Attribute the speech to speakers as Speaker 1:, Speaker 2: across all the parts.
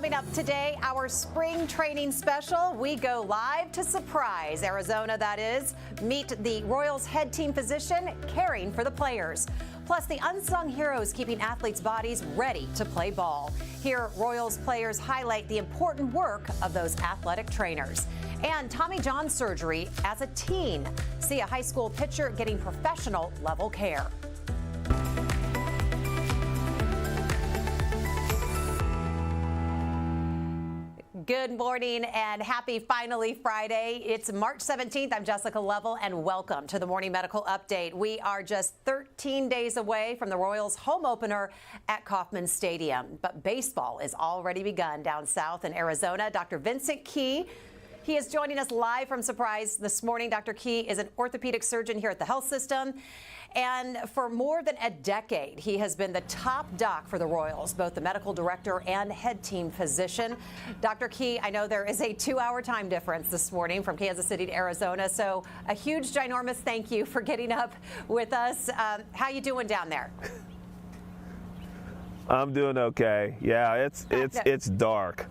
Speaker 1: Coming up today, our spring training special. We go live to Surprise, Arizona, that is. Meet the Royals head team physician caring for the players. Plus, the unsung heroes keeping athletes' bodies ready to play ball. Here, Royals players highlight the important work of those athletic trainers. And Tommy John surgery as a teen. See a high school pitcher getting professional level care. Good morning and happy finally Friday. It's March 17th. I'm Jessica Lovell and welcome to the Morning Medical Update. We are just 13 days away from the Royals home opener at Kauffman Stadium. But baseball is already begun down south in Arizona. Dr. Vincent Key, he is joining us live from Surprise this morning. Dr. Key is an orthopedic surgeon here at the health system. And for more than a decade, he has been the top doc for the Royals, both the medical director and head team physician. Dr. Key, I know there is a 2-hour time difference this morning from Kansas City to Arizona, so a huge, ginormous thank you for getting up with us. How you doing down there?
Speaker 2: I'm doing okay. Yeah, it's dark.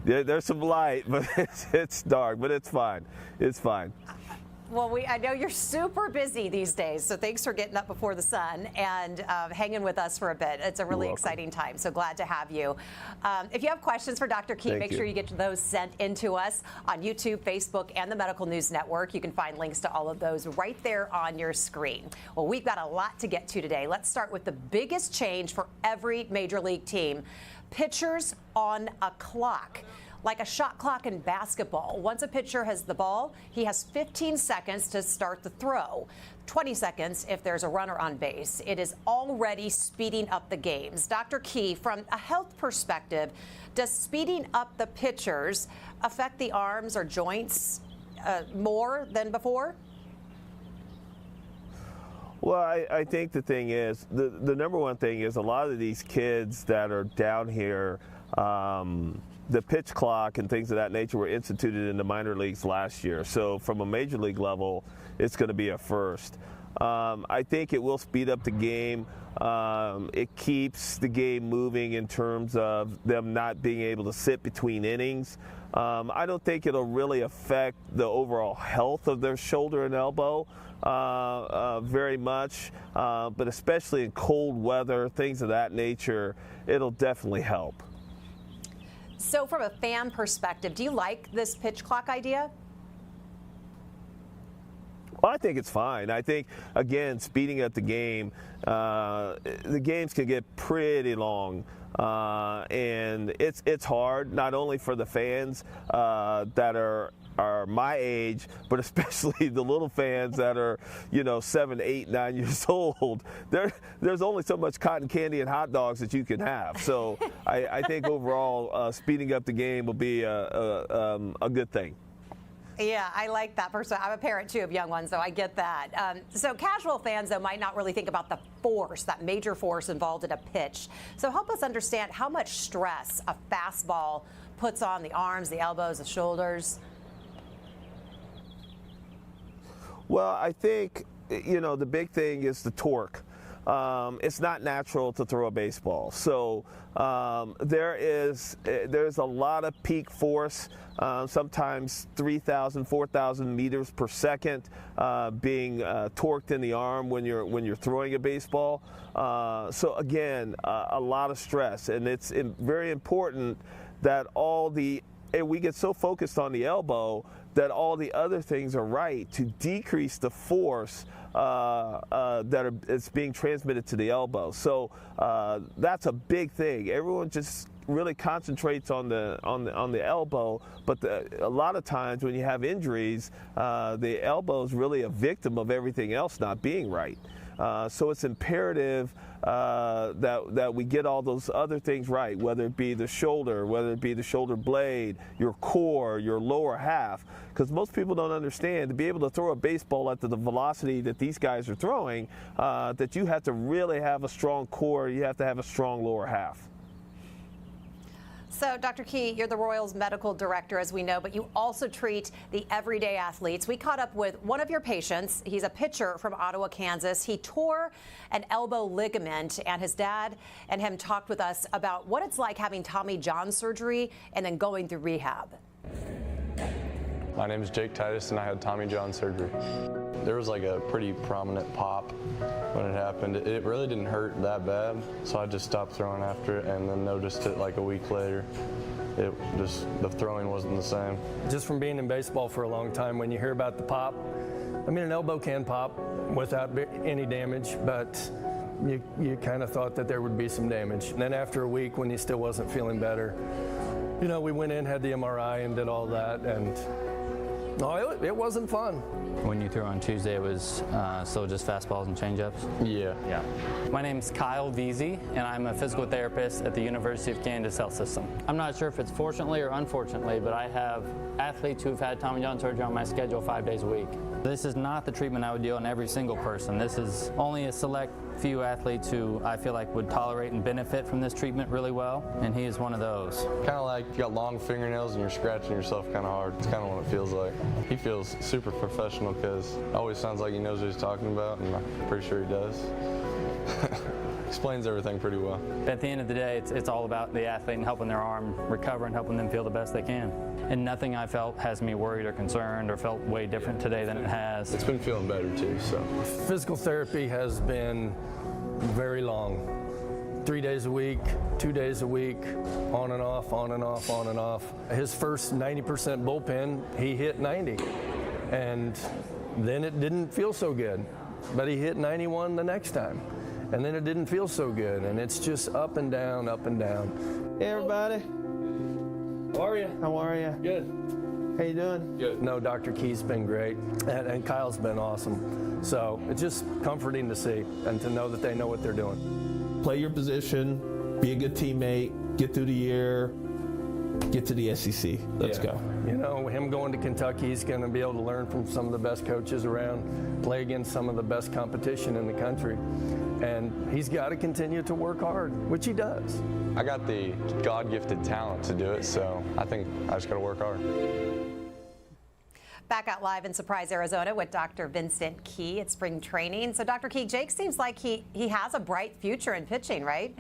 Speaker 2: There's some light, but it's dark, but it's fine. It's fine.
Speaker 1: Well, I know you're super busy these days, so thanks for getting up before the sun and hanging with us for a bit. It's a really exciting time, so glad to have you. If you have questions for Dr. Key, make sure you get those sent in to us on YouTube, Facebook, and the Medical News Network. You can find links to all of those right there on your screen. Well, we've got a lot to get to today. Let's start with the biggest change for every major league team: pitchers on a clock. Like a shot clock in basketball. Once a pitcher has the ball, he has 15 seconds to start the throw, 20 seconds if there's a runner on base. It is already speeding up the games. Dr. Key, from a health perspective, does speeding up the pitchers affect the arms or joints more than before?
Speaker 2: Well, I think the thing is, the number one thing is a lot of these kids that are down here, the pitch clock and things of that nature were instituted in the minor leagues last year. So from a major league level, it's going to be a first. I think it will speed up the game. It keeps the game moving in terms of them not being able to sit between innings. I don't think it'll really affect the overall health of their shoulder and elbow very much, but especially in cold weather, things of that nature, it'll definitely help.
Speaker 1: So from a fan perspective, do you like this pitch clock idea?
Speaker 2: Well, I think it's fine. I think, again, speeding up the game, the games can get pretty long. And it's hard, not only for the fans that are my age, but especially the little fans that are, 7, 8, 9 years old. There's only so much cotton candy and hot dogs that you can have. So I think overall, speeding up the game will be a good thing.
Speaker 1: Yeah, I like that personally. I'm a parent, too, of young ones, so I get that. So casual fans, though, might not really think about the force, that major force involved in a pitch. So help us understand how much stress a fastball puts on the arms, the elbows, the shoulders.
Speaker 2: Well, I think, the big thing is the torque. It's not natural to throw a baseball. So there's a lot of peak force, sometimes 3,000, 4,000 meters per second being torqued in the arm when you're throwing a baseball. So again, a lot of stress, and it's very important that we get so focused on the elbow that all the other things are right to decrease the force it's being transmitted to the elbow. So that's a big thing. Everyone just really concentrates on the elbow, but a lot of times when you have injuries, the elbow is really a victim of everything else not being right. So it's imperative that we get all those other things right, whether it be the shoulder, whether it be the shoulder blade, your core, your lower half, because most people don't understand, to be able to throw a baseball at the velocity that these guys are throwing, that you have to really have a strong core, you have to have a strong lower half.
Speaker 1: So, Dr. Key, you're the Royals medical director, as we know, but you also treat the everyday athletes. We caught up with one of your patients. He's a pitcher from Ottawa, Kansas. He tore an elbow ligament, and his dad and him talked with us about what it's like having Tommy John surgery and then going through rehab.
Speaker 3: My name is Jake Titus, and I had Tommy John surgery. There was like a pretty prominent pop when it happened. It really didn't hurt that bad, so I just stopped throwing after it and then noticed it like a week later. The throwing wasn't the same.
Speaker 4: Just from being in baseball for a long time, when you hear about the pop, I mean, an elbow can pop without any damage, but you kind of thought that there would be some damage. And then after a week, when he still wasn't feeling better, you know, we went in, had the MRI, and did all that, and no, it wasn't fun.
Speaker 5: When you threw on Tuesday, it was still just fastballs and changeups?
Speaker 3: Yeah.
Speaker 5: My name's Kyle Veazey, and I'm a physical therapist at the University of Kansas Health System. I'm not sure if it's fortunately or unfortunately, but I have athletes who've had Tommy John surgery on my schedule 5 days a week. This is not the treatment I would do on every single person. This is only a select few athletes who I feel like would tolerate and benefit from this treatment really well, and he is one of those.
Speaker 3: Kind of like you got long fingernails and you're scratching yourself kind of hard. It's kind of what it feels like. He feels super professional because it always sounds like he knows what he's talking about, and I'm pretty sure he does. Explains everything pretty well.
Speaker 5: At the end of the day, it's all about the athlete and helping their arm recover and helping them feel the best they can. And nothing I felt has me worried or concerned or felt way different today than it has.
Speaker 3: It's been feeling better too, so.
Speaker 4: Physical therapy has been very long. 3 days a week, 2 days a week, on and off, on and off, on and off. His first 90% bullpen, he hit 90. And then it didn't feel so good. But he hit 91 the next time. And then it didn't feel so good. And it's just up and down, up and down.
Speaker 2: Hey, everybody.
Speaker 4: How are you?
Speaker 2: How are you?
Speaker 4: Good.
Speaker 2: How you doing?
Speaker 4: Good. No, Dr. Key's been great, and Kyle's been awesome. So it's just comforting to see and to know that they know what they're doing.
Speaker 2: Play your position, be a good teammate, get through the year, get to the SEC. Let's go.
Speaker 4: You know, him going to Kentucky, he's going to be able to learn from some of the best coaches around, play against some of the best competition in the country. And he's got to continue to work hard, which he does.
Speaker 3: I got the God-gifted talent to do it, so I think I just got to work hard.
Speaker 1: Back out live in Surprise, Arizona with Dr. Vincent Key at spring training. So, Dr. Key, Jake seems like he has a bright future in pitching, right?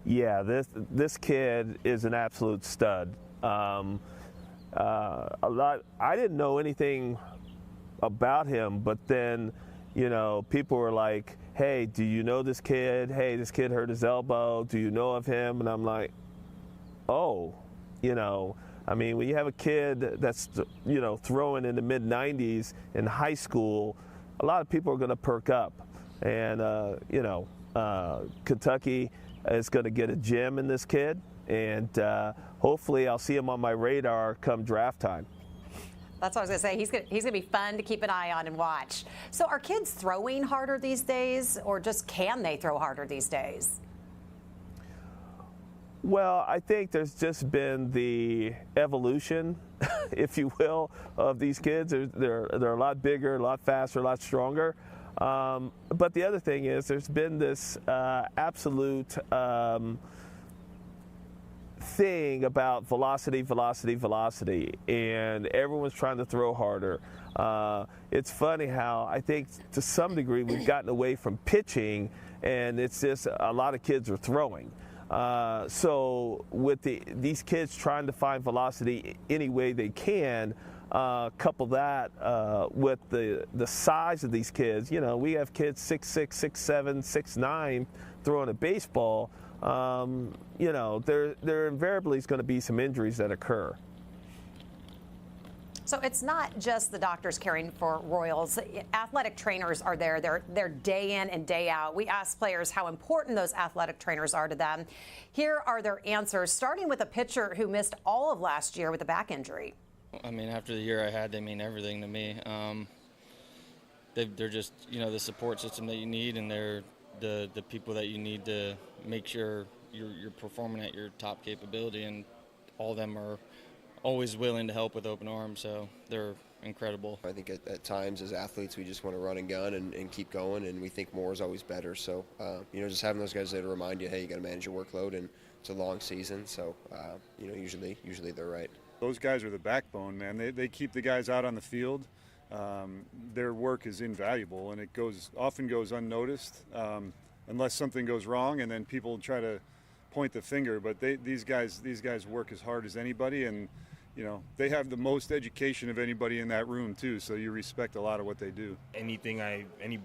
Speaker 2: Yeah, this kid is an absolute stud. I didn't know anything about him, but then, you know, people were like, hey, do you know this kid? Hey, this kid hurt his elbow. Do you know of him? And I'm like, oh, you know, I mean, when you have a kid that's, you know, throwing in the mid-90s in high school, a lot of people are going to perk up. And, you know, Kentucky is going to get a gem in this kid. And hopefully I'll see him on my radar come draft time.
Speaker 1: That's what I was going to say. He's gonna be fun to keep an eye on and watch. So are kids throwing harder these days, or just can they throw harder these days?
Speaker 2: Well, I think there's just been the evolution, if you will, of these kids. They're a lot bigger, a lot faster, a lot stronger. But the other thing is there's been this absolute thing about velocity, and everyone's trying to throw harder. It's funny how I think to some degree we've gotten away from pitching, and it's just a lot of kids are throwing. So with these kids trying to find velocity any way they can, couple that with the size of these kids. You know, we have kids 6'6", 6'7", 6'9", throwing a baseball. You know, there invariably is going to be some injuries that occur.
Speaker 1: So it's not just the doctors caring for Royals. Athletic trainers are there. They're day in and day out. We ask players how important those athletic trainers are to them. Here are their answers, starting with a pitcher who missed all of last year with a back injury.
Speaker 6: I mean, after the year I had, they mean everything to me. They're just, you know, the support system that you need, and they're the people that you need to make sure you're performing at your top capability, and all of them are always willing to help with open arms, so they're incredible.
Speaker 7: I think at times as athletes we just want to run and gun and keep going, and we think more is always better. So, you know, just having those guys there to remind you, hey, you got to manage your workload and it's a long season, so usually they're right.
Speaker 8: Those guys are the backbone, man. They keep the guys out on the field. Their work is invaluable, and it often goes unnoticed unless something goes wrong, and then people try to point the finger. But these guys work as hard as anybody, and they have the most education of anybody in that room too. So you respect a lot of what they do.
Speaker 9: Any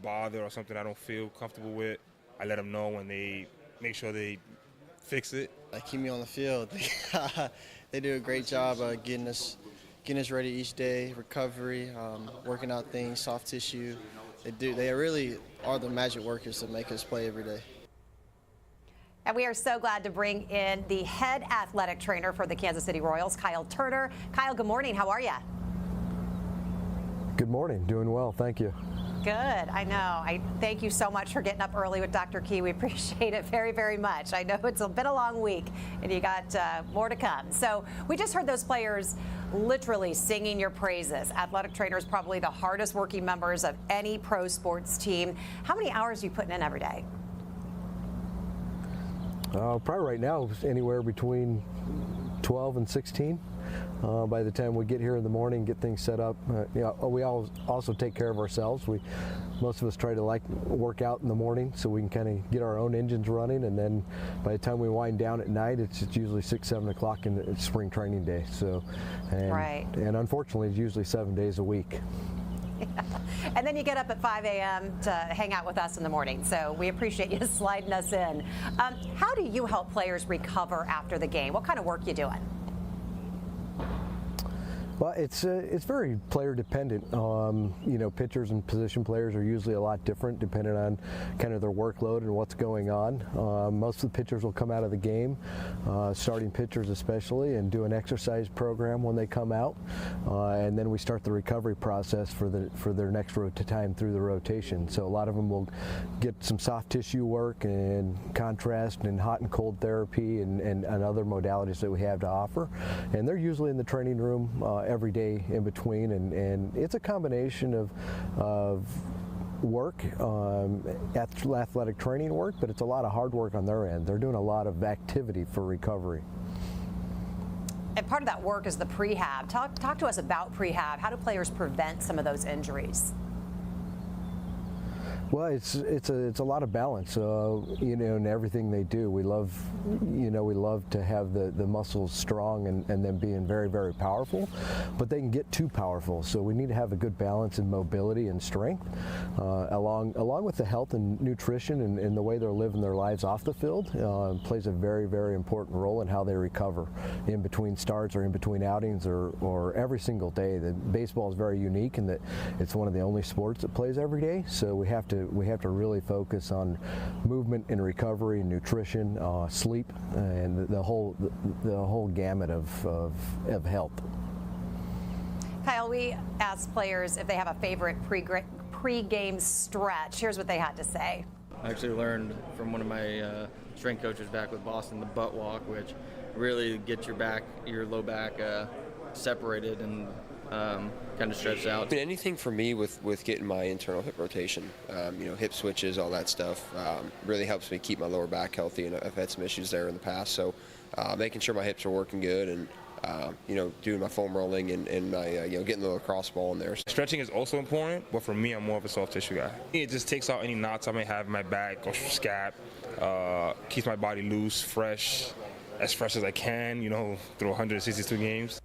Speaker 9: bother or something I don't feel comfortable with, I let them know, and they make sure they fix it.
Speaker 10: Keep me on the field. They do a great job getting us ready each day, recovery, working out things, soft tissue. They really are the magic workers that make us play every day.
Speaker 1: And we are so glad to bring in the head athletic trainer for the Kansas City Royals, Kyle Turner. Kyle, good morning. How are you?
Speaker 11: Good morning. Doing well. Thank you.
Speaker 1: Good. I know. I thank you so much for getting up early with Dr. Key. We appreciate it very, very much. I know it's been a long week, and you got more to come. So we just heard those players literally singing your praises. Athletic trainers, probably the hardest working members of any pro sports team. How many hours are you putting in every day?
Speaker 11: Probably right now anywhere between 12 and 16. By the time we get here in the morning, get things set up, we also take care of ourselves. Most of us try to work out in the morning so we can kind of get our own engines running, and then by the time we wind down at night, it's usually 6, 7 o'clock in it's spring training day. So, and unfortunately, it's usually 7 days a week.
Speaker 1: Yeah. And then you get up at 5 a.m. to hang out with us in the morning. So we appreciate you sliding us in. How do you help players recover after the game? What kind of work you doing?
Speaker 11: Well, it's very player dependent. Pitchers and position players are usually a lot different depending on kind of their workload and what's going on. Most of the pitchers will come out of the game, starting pitchers especially, and do an exercise program when they come out, and then we start the recovery process for their next time through the rotation. So a lot of them will get some soft tissue work and contrast and hot and cold therapy and other modalities that we have to offer, and they're usually in the training room every day in between, and it's a combination of work, athletic training work, but it's a lot of hard work on their end. They're doing a lot of activity for recovery.
Speaker 1: And part of that work is the prehab. Talk to us about prehab. How do players prevent some of those injuries?
Speaker 11: Well, it's a lot of balance, in everything they do. We love to have the muscles strong and them being very, very powerful, but they can get too powerful. So we need to have a good balance in mobility and strength, along with the health and nutrition and the way they're living their lives off the field. Plays a very, very important role in how they recover in between starts or in between outings or every single day. The baseball is very unique in that it's one of the only sports that plays every day. So we have to really focus on movement and recovery, nutrition, sleep, and the whole gamut of health.
Speaker 1: Kyle, we asked players if they have a favorite pre-game stretch. Here's what they had to say.
Speaker 6: I actually learned from one of my strength coaches back with Boston the butt walk, which really gets your low back separated and kind of stretched out.
Speaker 7: Anything for me with getting my internal hip rotation, hip switches, all that stuff, really helps me keep my lower back healthy, and I've had some issues there in the past. So making sure my hips are working good and doing my foam rolling and my getting the lacrosse ball in there.
Speaker 9: Stretching is also important, but for me, I'm more of a soft tissue guy. It just takes out any knots I may have in my back or scap, keeps my body loose, fresh, as fresh as I can, through 162 games.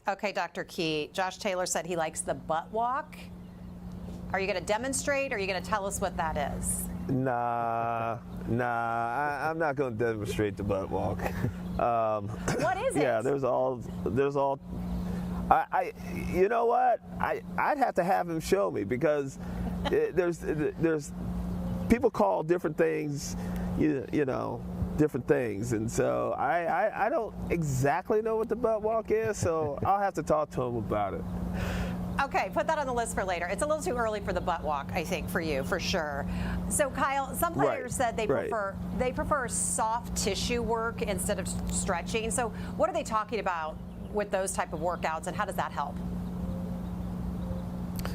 Speaker 1: Okay, Dr. Key, Josh Taylor said he likes the butt walk. Are you going to demonstrate, or are you going to tell us what that is?
Speaker 2: Nah, I'm not going to demonstrate the butt walk.
Speaker 1: What is it?
Speaker 2: Yeah, there's all. You know what? I'd have to have him show me, because there's people call different things, different things, and so I don't exactly know what the butt walk is, so I'll have to talk to him about it.
Speaker 1: Okay, put that on the list for later. It's a little too early for the butt walk, I think, for you, for sure. So, Kyle, some players said they prefer soft tissue work instead of stretching. So what are they talking about with those type of workouts, and how does that help?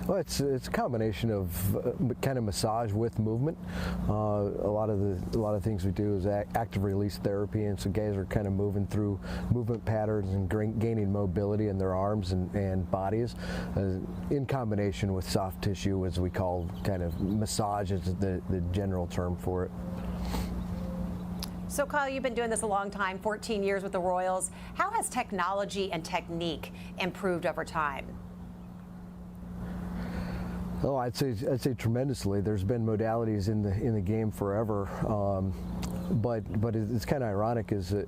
Speaker 11: Well, it's a combination of kind of massage with movement. A lot of things we do is active release therapy, and so guys are kind of moving through movement patterns and gaining mobility in their arms and bodies, in combination with soft tissue, as we call kind of massage is the general term for it.
Speaker 1: So Kyle, you've been doing this a long time, 14 years with the Royals. How has technology and technique improved over time?
Speaker 11: Oh, I'd say tremendously. There's been modalities in the game forever, but it's kind of ironic is that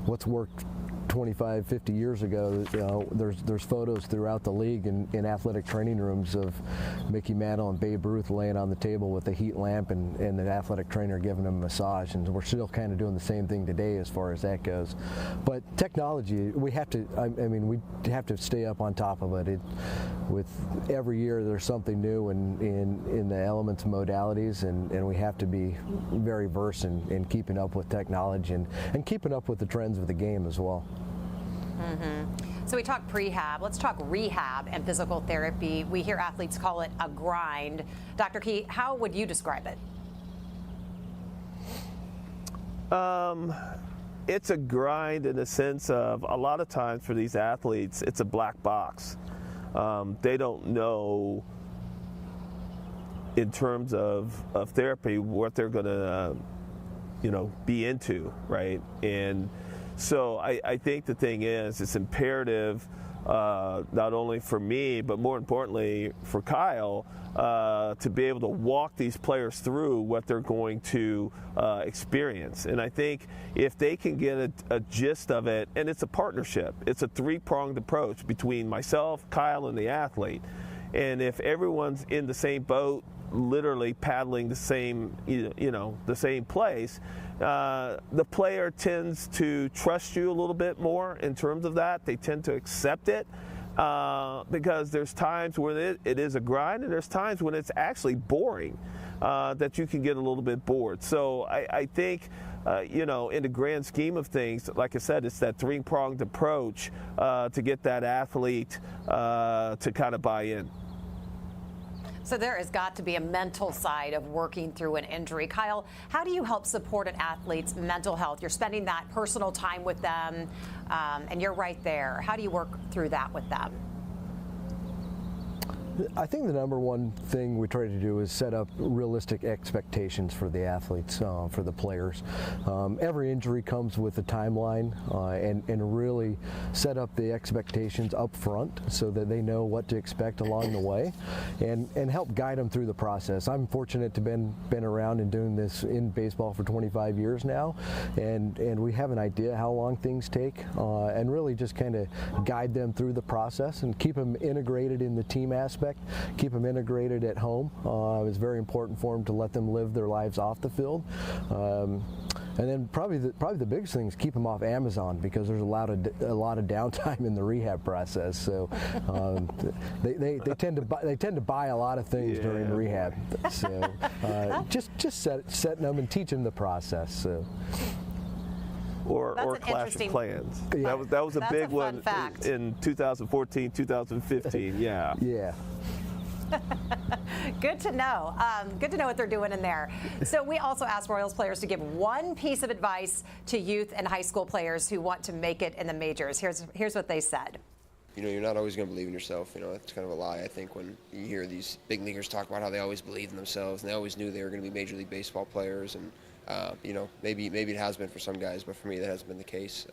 Speaker 11: what's worked 25, 50 years ago, there's photos throughout the league in athletic training rooms of Mickey Mantle and Babe Ruth laying on the table with a heat lamp and the athletic trainer giving them a massage, and we're still kind of doing the same thing today as far as that goes. But technology, we have to, we have to stay up on top of it. With every year there's something new in the elements and modalities, and we have to be very versed in keeping up with technology and keeping up with the trends of the game as well.
Speaker 1: Mm-hmm. So we talk prehab. Let's talk rehab and physical therapy. We hear athletes call it a grind. Dr. Key, how would you describe it?
Speaker 2: It's a grind in the sense of a lot of times for these athletes, it's a black box. They don't know in terms of therapy what they're going to, be into, right? And so I think the thing is, it's imperative not only for me, but more importantly for Kyle, to be able to walk these players through what they're going to experience. And I think if they can get a gist of it, and it's a partnership, it's a three-pronged approach between myself, Kyle, and the athlete. And if everyone's in the same boat, literally paddling the same, the same place, the player tends to trust you a little bit more in terms of that. They tend to accept it because there's times when it is a grind, and there's times when it's actually boring, that you can get a little bit bored. So I think, in the grand scheme of things, like I said, it's that three-pronged approach to get that athlete to kind of buy in.
Speaker 1: So there has got to be a mental side of working through an injury. Kyle, how do you help support an athlete's mental health? You're spending that personal time with them, and you're right there. How do you work through that with them?
Speaker 11: I think the number one thing we try to do is set up realistic expectations for the athletes, for the players. Every injury comes with a timeline, and really set up the expectations up front so that they know what to expect along the way, and help guide them through the process. I'm fortunate to been around and doing this in baseball for 25 years now, and we have an idea how long things take, and really just kind of guide them through the process and keep them integrated in the team aspect. Keep them integrated at home. It's very important for them to let them live their lives off the field. And then probably the biggest thing is keep them off Amazon, because there's a lot of downtime in the rehab process. So they tend to buy a lot of things during rehab. So just setting them and teaching them the process. So.
Speaker 2: Or Clash of Clans.
Speaker 11: Yeah.
Speaker 2: That was a big one
Speaker 1: fact.
Speaker 2: in 2014, 2015. Yeah.
Speaker 11: Yeah.
Speaker 1: Good to know. Good to know what they're doing in there. So we also asked Royals players to give one piece of advice to youth and high school players who want to make it in the majors. Here's what they said.
Speaker 7: You're not always going to believe in yourself. It's kind of a lie, I think, when you hear these big leaguers talk about how they always believe in themselves and they always knew they were going to be Major League Baseball players. And maybe it has been for some guys, but for me that hasn't been the case.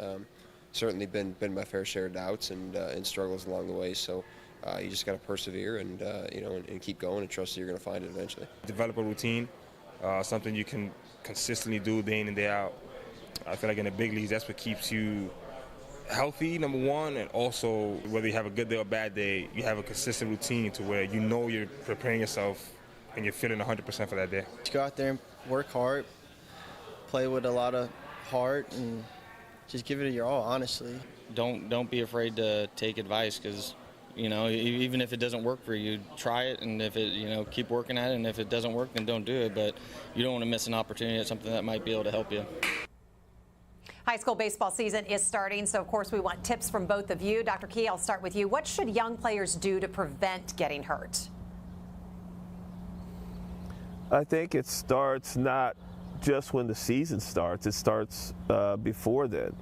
Speaker 7: Certainly been my fair share of doubts and struggles along the way. So you just got to persevere and and keep going and trust that you're going to find it eventually.
Speaker 9: Develop a routine, something you can consistently do day in and day out. I feel like in the big leagues, that's what keeps you healthy, number one, and also whether you have a good day or bad day, you have a consistent routine to where you're preparing yourself and you're feeling 100% for that day.
Speaker 10: Just go out there and work hard, play with a lot of heart, and just give it your all, honestly.
Speaker 6: Don't be afraid to take advice, because even if it doesn't work for you, try it, and if it keep working at it, and if it doesn't work, then don't do it. But you don't want to miss an opportunity at something that might be able to help you.
Speaker 1: High school baseball season is starting, so of course we want tips from both of you. Dr. Key, I'll start with you. What should young players do to prevent getting hurt?
Speaker 2: I think it starts not just when the season starts. It starts before then.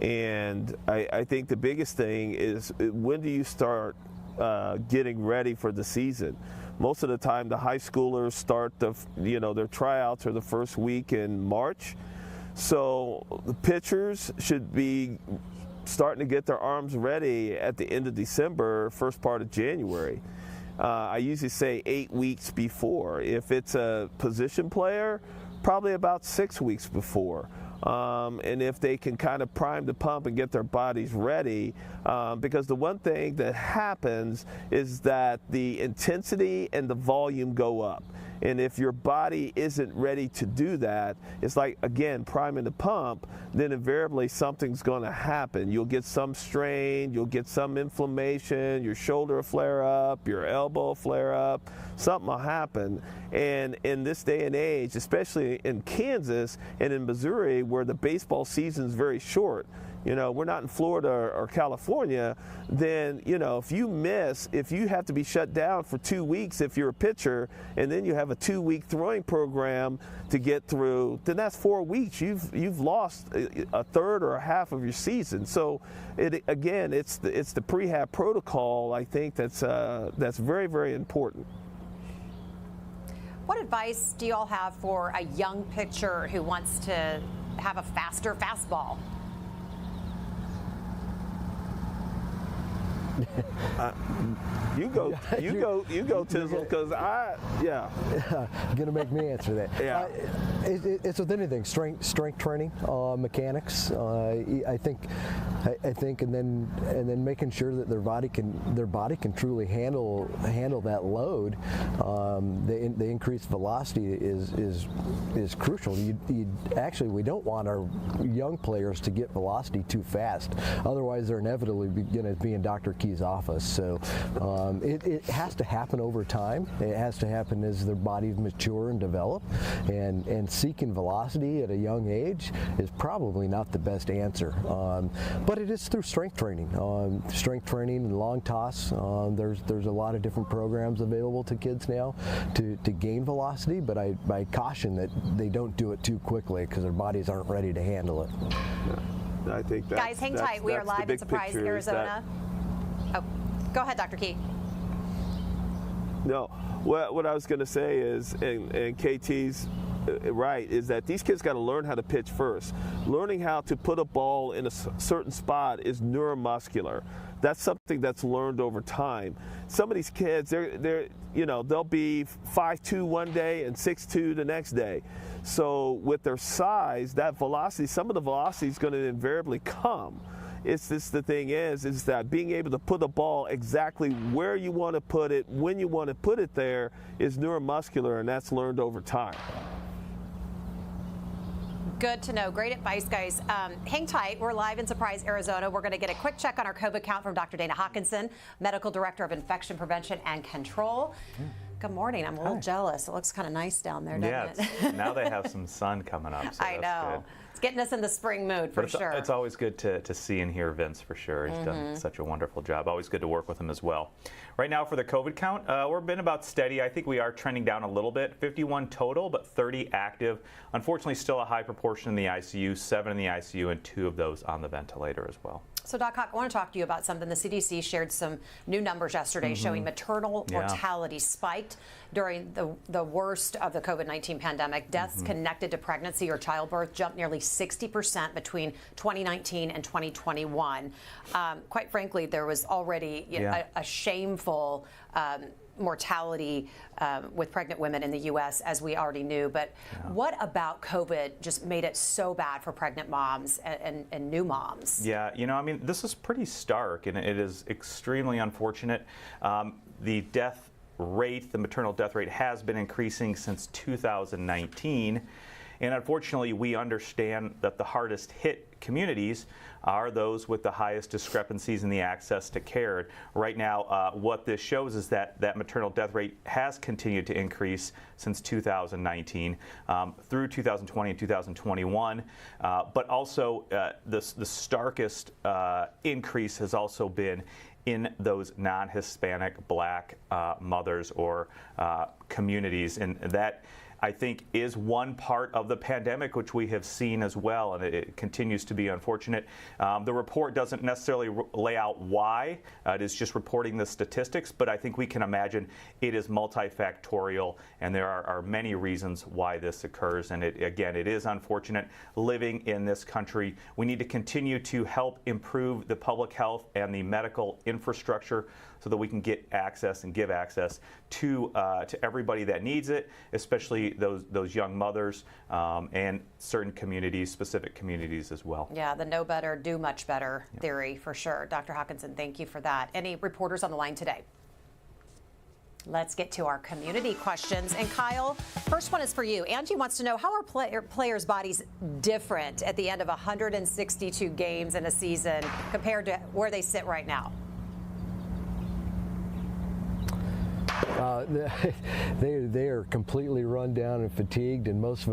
Speaker 2: And I think the biggest thing is, when do you start getting ready for the season? Most of the time, the high schoolers start their tryouts are the first week in March. So the pitchers should be starting to get their arms ready at the end of December, first part of January. I usually say 8 weeks before. If it's a position player, probably about 6 weeks before. And if they can kind of prime the pump and get their bodies ready, because the one thing that happens is that the intensity and the volume go up. And if your body isn't ready to do that, it's like, again, priming the pump, then invariably something's going to happen. You'll get some strain, you'll get some inflammation, your shoulder will flare up, your elbow will flare up, something will happen. And in this day and age, especially in Kansas and in Missouri, where the baseball season is very short, we're not in Florida or California, then, if you have to be shut down for 2 weeks if you're a pitcher, and then you have a 2-week throwing program to get through, then that's 4 weeks. You've lost a third or a half of your season. So, it's the prehab protocol, I think, that's very, very important.
Speaker 1: What advice do you all have for a young pitcher who wants to have a faster fastball?
Speaker 2: You go, Tizzle, because
Speaker 11: Gonna make me answer that.
Speaker 2: Yeah.
Speaker 11: It's with anything, strength training, mechanics. I think, and then making sure that their body can truly handle that load. The increased velocity is crucial. We don't want our young players to get velocity too fast. Otherwise, they're inevitably going to be in Dr. Key's office. So it has to happen over time. It has to happen as their bodies mature and develop. And seeking velocity at a young age is probably not the best answer. But it is through strength training. Strength training and long toss. There's a lot of different programs available to kids now to gain velocity, but I caution that they don't do it too quickly because their bodies aren't ready to handle it.
Speaker 2: Yeah. I think
Speaker 1: guys, hang tight. We are live in Surprise, Arizona. Oh, go ahead, Dr. Key.
Speaker 2: No, what I was going to say is, and KT's right, is that these kids got to learn how to pitch first. Learning how to put a ball in a certain spot is neuromuscular. That's something that's learned over time. Some of these kids, they'll be 5'2" one day and 6'2" the next day. So with their size, that velocity, some of the velocity is going to invariably come. It's just, the thing is that being able to put a ball exactly where you want to put it, when you want to put it there, is neuromuscular, and that's learned over time.
Speaker 1: Good to know. Great advice, guys. Hang tight. We're live in Surprise, Arizona. We're going to get a quick check on our COVID count from Dr. Dana Hawkinson, Medical Director of Infection Prevention and Control. Good morning. I'm a little jealous. It looks kind of nice down there, doesn't it?
Speaker 12: Now they have some sun coming up. So
Speaker 1: I know. Good. It's getting us in the spring mood for sure.
Speaker 12: It's always good to see and hear Vince for sure. He's done such a wonderful job. Always good to work with him as well. Right now for the COVID count, we've been about steady. I think we are trending down a little bit. 51 total, but 30 active. Unfortunately, still a high proportion in the ICU, 7 in the ICU, and 2 of those on the ventilator as well.
Speaker 1: So, Doc Hawk, I want to talk to you about something. The CDC shared some new numbers yesterday showing maternal mortality spiked during the worst of the COVID-19 pandemic. Deaths connected to pregnancy or childbirth jumped nearly 60% between 2019 and 2021. Quite frankly, there was already a shameful mortality with pregnant women in the U.S., as we already knew. But what about COVID just made it so bad for pregnant moms and new moms?
Speaker 12: Yeah, this is pretty stark, and it is extremely unfortunate. The death rate, the maternal death rate, has been increasing since 2019. And unfortunately, we understand that the hardest hit communities are those with the highest discrepancies in the access to care. Right now, what this shows is that maternal death rate has continued to increase since 2019 through 2020 and 2021. But also, the starkest increase has also been in those non-Hispanic Black mothers or communities. And that, I think, is one part of the pandemic which we have seen as well, and it continues to be unfortunate. The report doesn't necessarily lay out why. It is just reporting the statistics, but I think we can imagine it is multifactorial, and there are many reasons why this occurs. And again, it is unfortunate living in this country. We need to continue to help improve the public health and the medical infrastructure so that we can get access and give access to everybody that needs it, especially those young mothers and certain communities, specific communities as well.
Speaker 1: Yeah, the know better, do much better theory for sure. Dr. Hawkinson, thank you for that. Any reporters on the line today? Let's get to our community questions. And Kyle, first one is for you. Angie wants to know, how are players' bodies different at the end of 162 games in a season compared to where they sit right now?
Speaker 11: They are completely run down and fatigued, and most of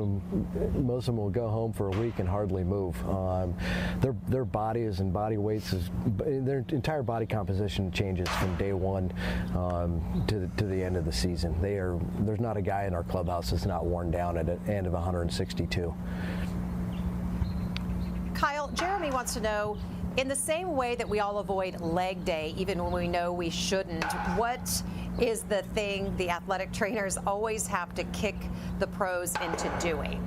Speaker 11: them will go home for a week and hardly move. Their bodies and body weights, their entire body composition changes from day one to the end of the season. There's not a guy in our clubhouse that's not worn down at the end of 162.
Speaker 1: Kyle, Jeremy wants to know, in the same way that we all avoid leg day, even when we know we shouldn't, what is the thing the athletic trainers always have to kick the pros into doing?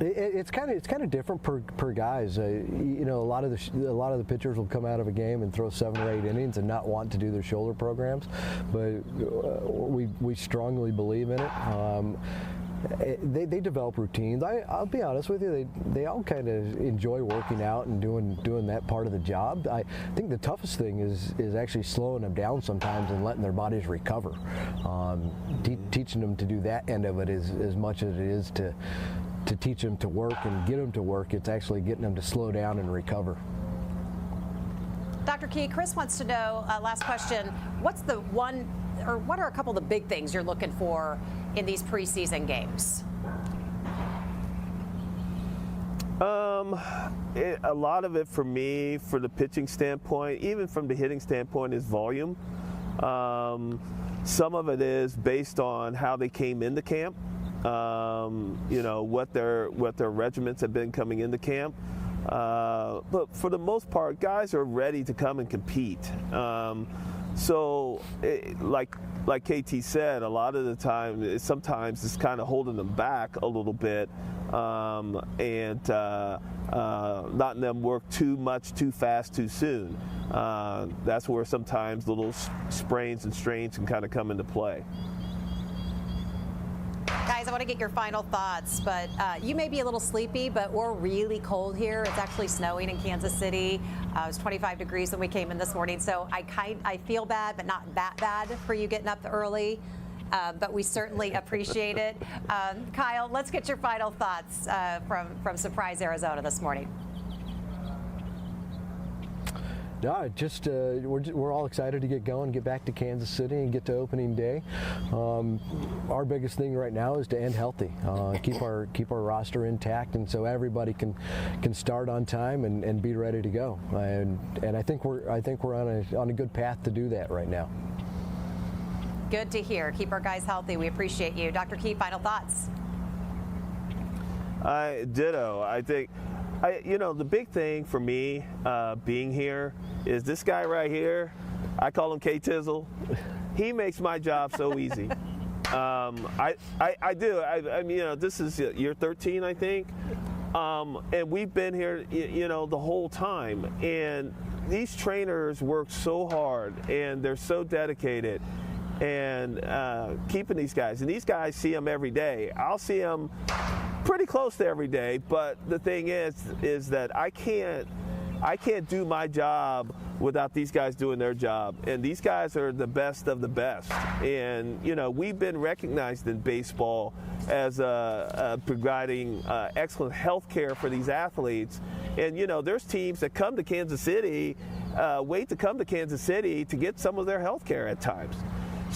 Speaker 11: It's kind of different per guys. You know, a lot of the pitchers will come out of a game and throw 7 or 8 innings and not want to do their shoulder programs, but we strongly believe in it. They develop routines. I'll be honest with you, they all kind of enjoy working out and doing that part of the job. I think the toughest thing is actually slowing them down sometimes and letting their bodies recover. Teaching them to do that end of it is as much as it is to teach them to work and get them to work. It's actually getting them to slow down and recover.
Speaker 1: Dr. Key, Chris wants to know, last question, what are a couple of the big things you're looking for in these preseason games?
Speaker 2: A lot of it for me, for the pitching standpoint, even from the hitting standpoint, is volume. Some of it is based on how they came into camp, you know, what their regiments have been coming into camp. But for the most part, guys are ready to come and compete. So, like KT said, a lot of the time, sometimes it's kind of holding them back a little bit, and letting them work too much, too fast, too soon. That's where sometimes little sprains and strains can kind of come into play.
Speaker 1: Guys, I want to get your final thoughts, but you may be a little sleepy, but we're really cold here. It's actually snowing in Kansas City. It was 25 degrees when we came in this morning, so I feel bad, but not that bad for you getting up early. But we certainly appreciate it. Kyle, let's get your final thoughts from Surprise, Arizona this morning.
Speaker 11: No, just we're all excited to get going, get back to Kansas City, and get to opening day. Our biggest thing right now is to end healthy, keep our roster intact, and so everybody can start on time and be ready to go. And I think we're on a good path to do that right now.
Speaker 1: Good to hear. Keep our guys healthy. We appreciate you, Dr. Key. Final thoughts.
Speaker 2: Ditto. I think. You know, the big thing for me being here is this guy right here. I call him K-Tizzle. He makes my job so easy. I do. I mean, you know, this is year 13, I think. And we've been here, you know, the whole time. And these trainers work so hard, and they're so dedicated. And keeping these guys. And these guys see them every day. I'll see them pretty close to every day, but the thing is that I can't do my job without these guys doing their job. And these guys are the best of the best. And, you know, we've been recognized in baseball as providing excellent health care for these athletes. And, you know, there's teams that come to Kansas City, wait to come to Kansas City to get some of their health care at times.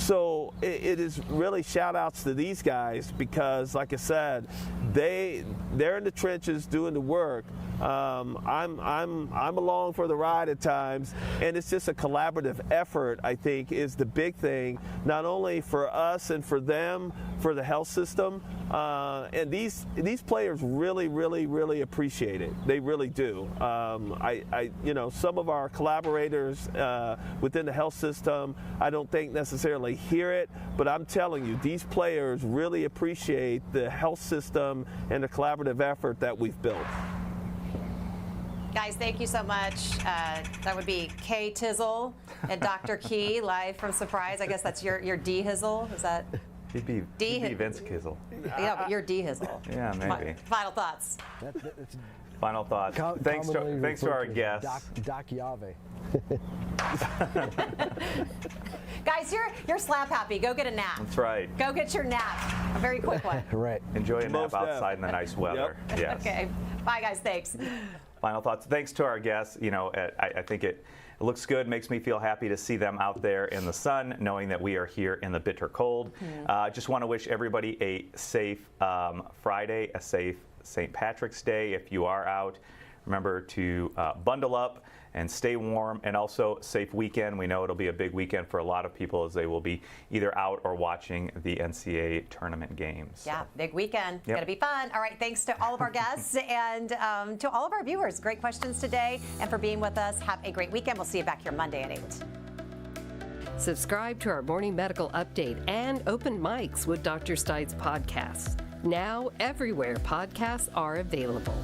Speaker 2: So it is really shout outs to these guys because, like I said, they're in the trenches doing the work. I'm along for the ride at times, and it's just a collaborative effort. I think is the big thing, not only for us and for them, for the health system, and these players really appreciate it. They really do. Some of our collaborators within the health system, I don't think necessarily hear it, but I'm telling you, these players really appreciate the health system and the collaborative effort that we've built.
Speaker 1: Guys, thank you so much. That would be Kay Tizzle and Dr. Key live from Surprise. I guess that's your D Hizzle. Is that?
Speaker 12: He'd be Vince Kizzle.
Speaker 1: Yeah, but you're D Hizzle.
Speaker 12: Yeah, maybe.
Speaker 1: Final thoughts.
Speaker 12: Final thoughts. Thanks to our guests.
Speaker 11: Doc Yave.
Speaker 1: Guys, you're slap happy. Go get a nap.
Speaker 12: That's right.
Speaker 1: Go get your nap. A very quick one.
Speaker 11: Right.
Speaker 12: Enjoy a nap outside in the nice weather.
Speaker 2: Yep.
Speaker 12: Yes.
Speaker 1: Okay. Bye, guys. Thanks.
Speaker 12: Final thoughts. Thanks to our guests. I think it looks good. Makes me feel happy to see them out there in the sun, knowing that we are here in the bitter cold. Just want to wish everybody a safe Friday, a safe St. Patrick's Day. If you are out, remember to bundle up and stay warm, and also safe weekend. We know it'll be a big weekend for a lot of people as they will be either out or watching the NCAA tournament games.
Speaker 1: Yeah, big weekend.
Speaker 12: Yep.
Speaker 1: Gonna be fun. All right, thanks to all of our guests and to all of our viewers. Great questions today, and for being with us. Have a great weekend. We'll see you back here Monday at 8.
Speaker 13: Subscribe to our morning medical update and open mics with Dr. Stites podcasts. Now everywhere podcasts are available.